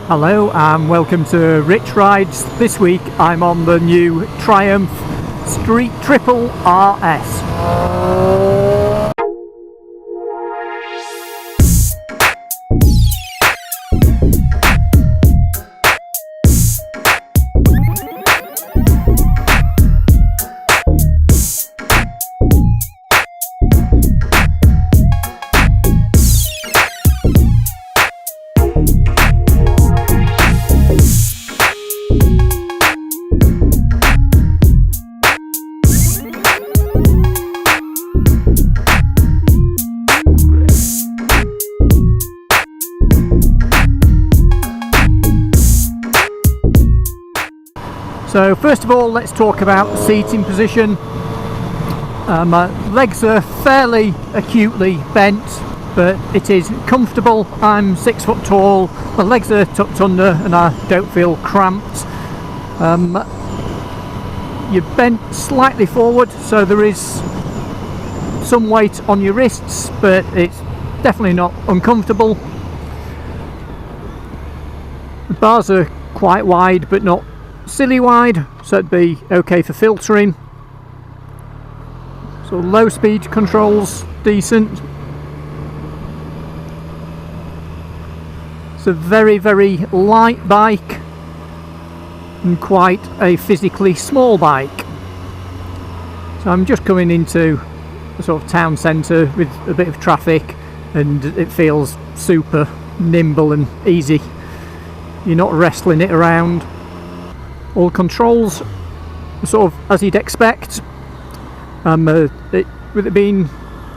Hello and welcome to Rich Rides. This week I'm on the new Triumph Street Triple RS. So first of all, let's talk about the seating position. My legs are fairly acutely bent, but it is comfortable. I'm 6 foot tall, my legs are tucked under and I don't feel cramped. You're bent slightly forward, so there is some weight on your wrists, but it's definitely not uncomfortable. The bars are quite wide, but not silly wide, so it'd be okay for filtering. So low speed controls decent. It's a very light bike and quite a physically small bike. So I'm just coming into a sort of town centre with a bit of traffic and it feels super nimble and easy. You're not wrestling it around. All controls are sort of as you'd expect. With it being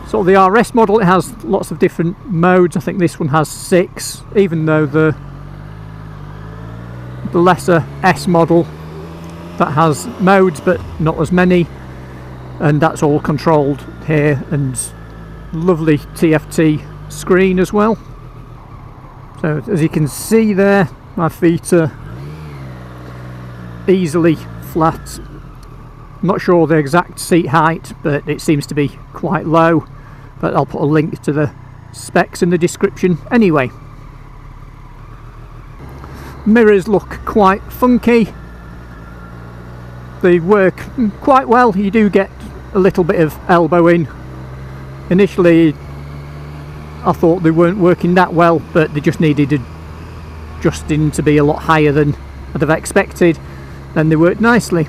sort of the RS model, it has lots of different modes. I think this one has 6, even though the lesser S model that has modes but not as many, and that's all controlled here, and lovely TFT screen as well. So as you can see there, my feet are easily flat. I'm not sure the exact seat height, but it seems to be quite low, but I'll put a link to the specs in the description anyway. Mirrors look quite funky. They work quite well. You do get a little bit of elbowing. Initially I thought they weren't working that well, but they just needed adjusting to be a lot higher than I'd have expected. Then they work nicely,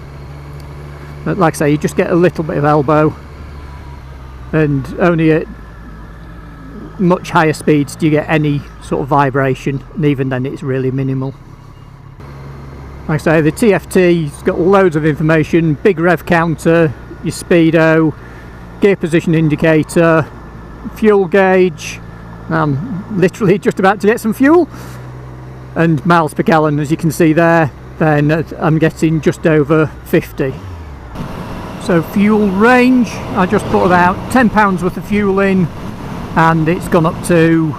but like I say, you just get a little bit of elbow, and only at much higher speeds do you get any sort of vibration, and even then it's really minimal. Like I say, the TFT's got loads of information: big rev counter, your speedo, gear position indicator, fuel gauge. I'm literally just about to get some fuel, and miles per gallon, as you can see there. Then I'm getting just over 50. So fuel range, I just put about £10 worth of fuel in, and it's gone up to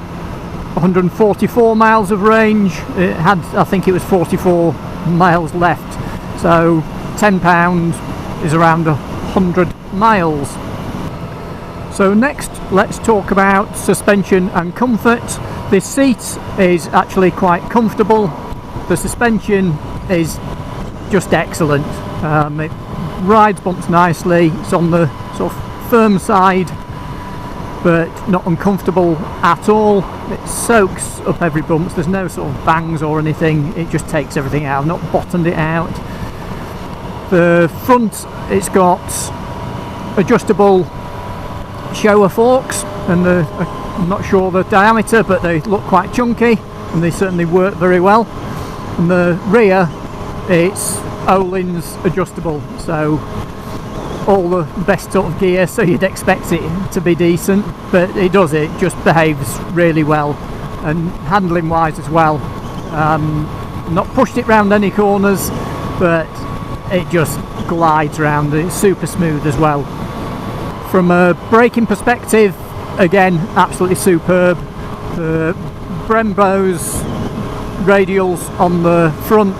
144 miles of range. It had, I think it was 44 miles left, so £10 is around 100 miles. So next, let's talk about suspension and comfort. This seat is actually quite comfortable. The suspension is just excellent. It rides bumps nicely. It's on the sort of firm side, but not uncomfortable at all. It soaks up every bump. There's no sort of bangs or anything. It just takes everything out. I've not bottomed it out. The front, it's got adjustable shower forks, and I'm not sure the diameter, but they look quite chunky and they certainly work very well. And the rear, it's Öhlins adjustable, so all the best sort of gear, so you'd expect it to be decent, but it just behaves really well, and handling wise as well. Not pushed it round any corners, but it just glides around. It's super smooth as well. From a braking perspective, again, absolutely superb. The Brembo's radials on the front,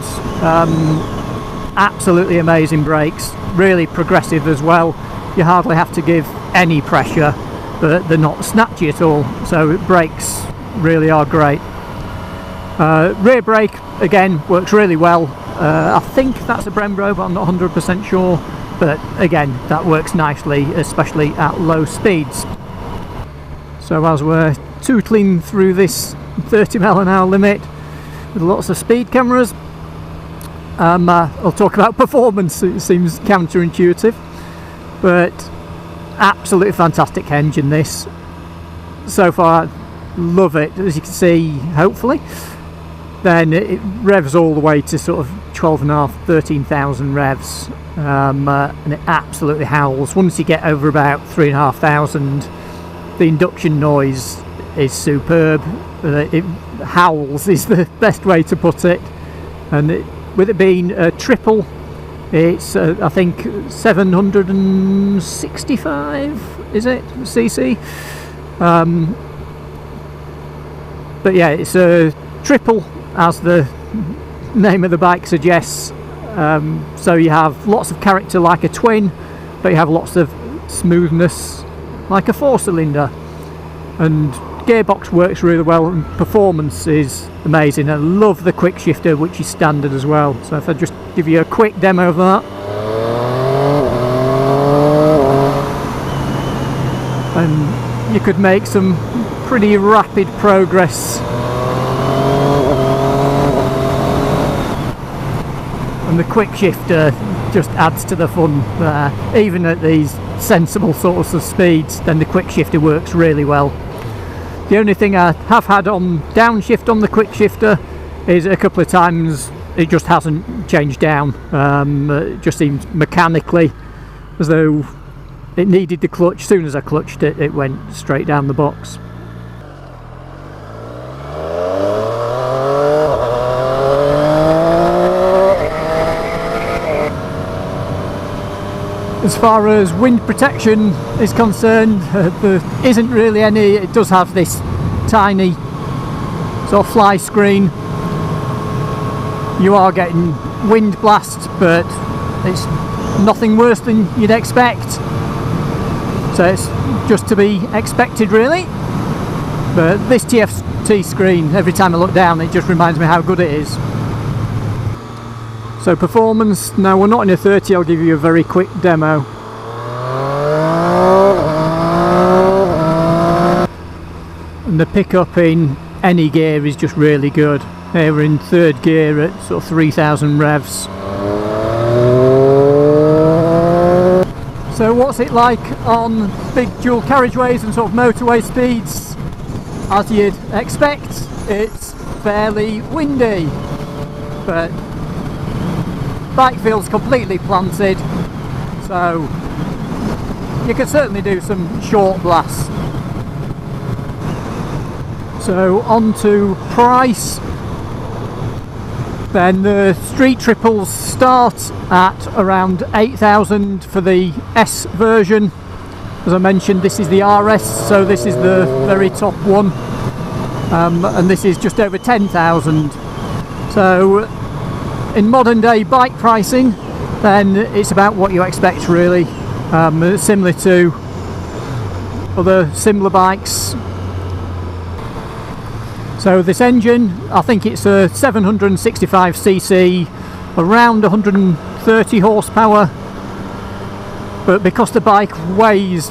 absolutely amazing brakes, really progressive as well. You hardly have to give any pressure, but they're not snatchy at all, so brakes really are great. Rear brake again works really well. I think that's a Brembo, but I'm not 100% sure. But again, that works nicely, especially at low speeds. So as we're tootling through this 30mph limit with lots of speed cameras, I'll talk about performance. It seems counterintuitive, but absolutely fantastic engine this. So far, love it. As you can see, hopefully, then it revs all the way to sort of 12.5, 13,000 revs, and it absolutely howls. Once you get over about 3,500, the induction noise is superb. It howls is the best way to put it, and with it being a triple, it's I think 765, is it, cc? But yeah, it's a triple, as the name of the bike suggests. So you have lots of character like a twin, but you have lots of smoothness like a 4-cylinder, and gearbox works really well, and performance is amazing. I love the quick shifter, which is standard as well. So if I just give you a quick demo of that, and you could make some pretty rapid progress. And the quick shifter just adds to the fun there. Even at these sensible sorts of speeds, then the quick shifter works really well. The only thing I have had on downshift on the quick shifter is a couple of times it just hasn't changed down. It just seems mechanically as though it needed the clutch. As soon as I clutched it, it went straight down the box. As far as wind protection is concerned, there isn't really any. It does have this tiny sort of fly screen. You are getting wind blast, but it's nothing worse than you'd expect. So it's just to be expected, really. But this TFT screen, every time I look down, it just reminds me how good it is. So performance, now we're not in a 30, I'll give you a very quick demo. And the pickup in any gear is just really good. Here we're in third gear at sort of 3,000 revs. So what's it like on big dual carriageways and sort of motorway speeds? As you'd expect, it's fairly windy, but bike feels completely planted, so you can certainly do some short blasts. So on to price. Then the street triples start at around 8,000 for the S version. As I mentioned, this is the RS, so this is the very top one, and this is just over 10,000. So in modern day bike pricing, then it's about what you expect, really, similar to other similar bikes. So this engine, I think it's a 765cc, around 130 horsepower, but because the bike weighs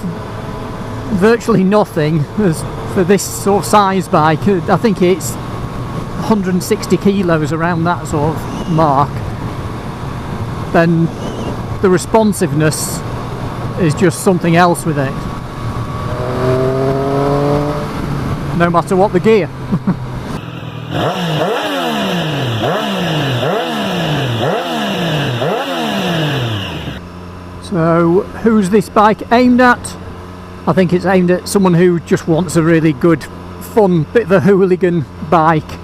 virtually nothing for this sort of size bike, I think it's 160 kilos, around that sort of mark, then the responsiveness is just something else with it, no matter what the gear. So who's this bike aimed at? I think it's aimed at someone who just wants a really good, fun, bit of a hooligan bike.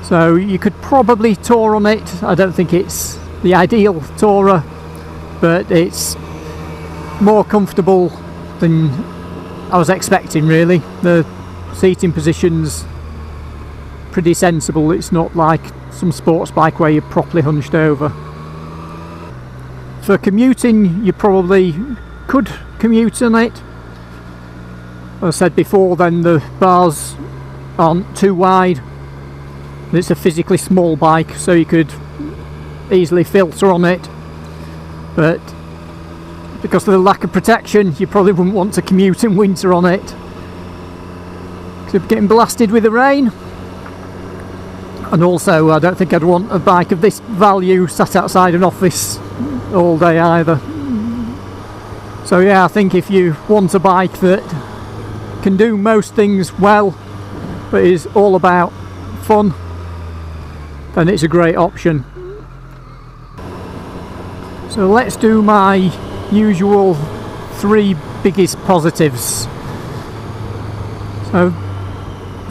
So you could probably tour on it. I don't think it's the ideal tourer, but it's more comfortable than I was expecting, really. The seating position's pretty sensible. It's not like some sports bike where you're properly hunched over. For commuting, you probably could commute on it. As I said before, then the bars aren't too wide, It's a physically small bike, so you could easily filter on it, but because of the lack of protection you probably wouldn't want to commute in winter on it, because you're getting blasted with the rain. And also I don't think I'd want a bike of this value sat outside an office all day either. So yeah, I think if you want a bike that can do most things well but is all about fun, then it's a great option. So let's do my usual 3 biggest positives. So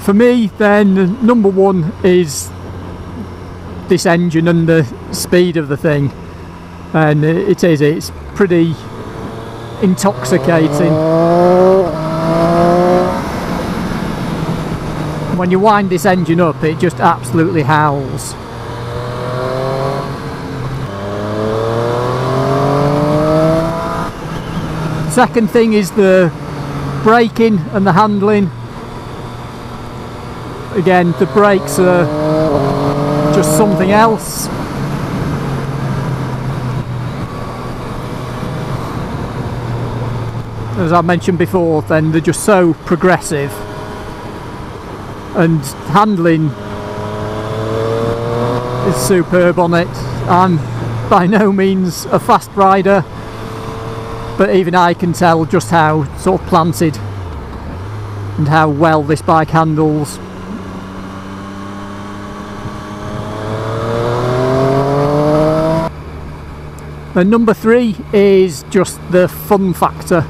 for me then, number 1 is this engine and the speed of the thing, and it's pretty intoxicating. When you wind this engine up, it just absolutely howls. Second thing is the braking and the handling. Again, the brakes are just something else. As I mentioned before, then they're just so progressive, and handling is superb on it. I'm by no means a fast rider, but even I can tell just how sort of planted and how well this bike handles. And number 3 is just the fun factor.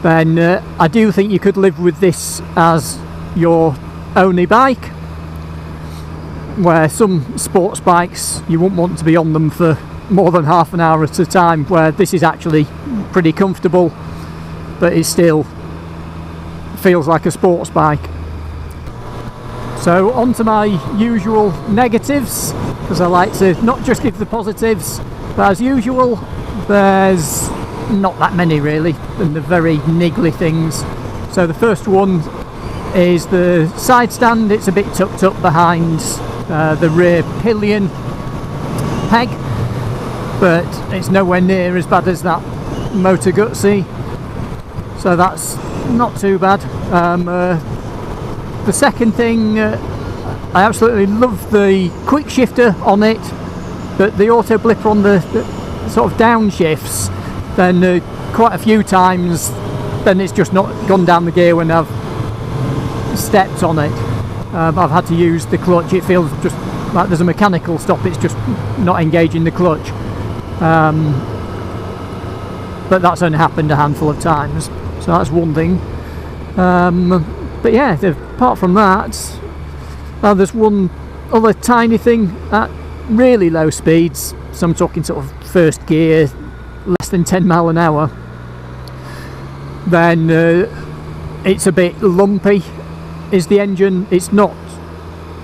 Then I do think you could live with this as your only bike, where some sports bikes you wouldn't want to be on them for more than half an hour at a time, where this is actually pretty comfortable, but it still feels like a sports bike. So on to my usual negatives, because I like to not just give the positives, but as usual there's not that many really, and the very niggly things. So the first one is the side stand. It's a bit tucked up behind the rear pillion peg, but it's nowhere near as bad as that Moto Guzzi, so that's not too bad. The second thing, I absolutely love the quick shifter on it, but the auto blipper on the sort of downshifts, then quite a few times then it's just not gone down the gear when I've stepped on it. I've had to use the clutch. It feels just like there's a mechanical stop, it's just not engaging the clutch. But that's only happened a handful of times, so that's one thing. But yeah, apart from that, there's one other tiny thing at really low speeds, so I'm talking sort of first gear, less than 10 mile an hour, then it's a bit lumpy is the engine. It's not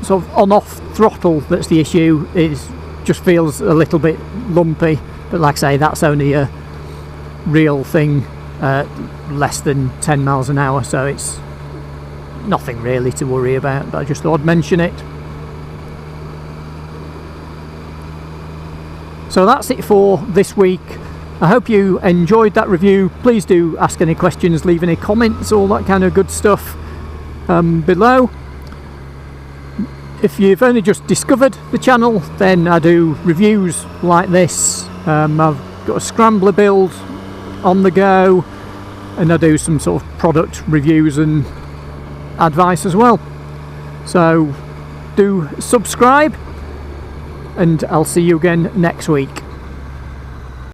sort of on-off throttle that's the issue, it just feels a little bit lumpy, but like I say, that's only a real thing less than 10 miles an hour, so it's nothing really to worry about, but I just thought I'd mention it. So that's it for this week. I hope you enjoyed that review. Please do ask any questions, leave any comments, all that kind of good stuff below. If you've only just discovered the channel, then I do reviews like this. I've got a scrambler build on the go, and I do some sort of product reviews and advice as well. So do subscribe, and I'll see you again next week.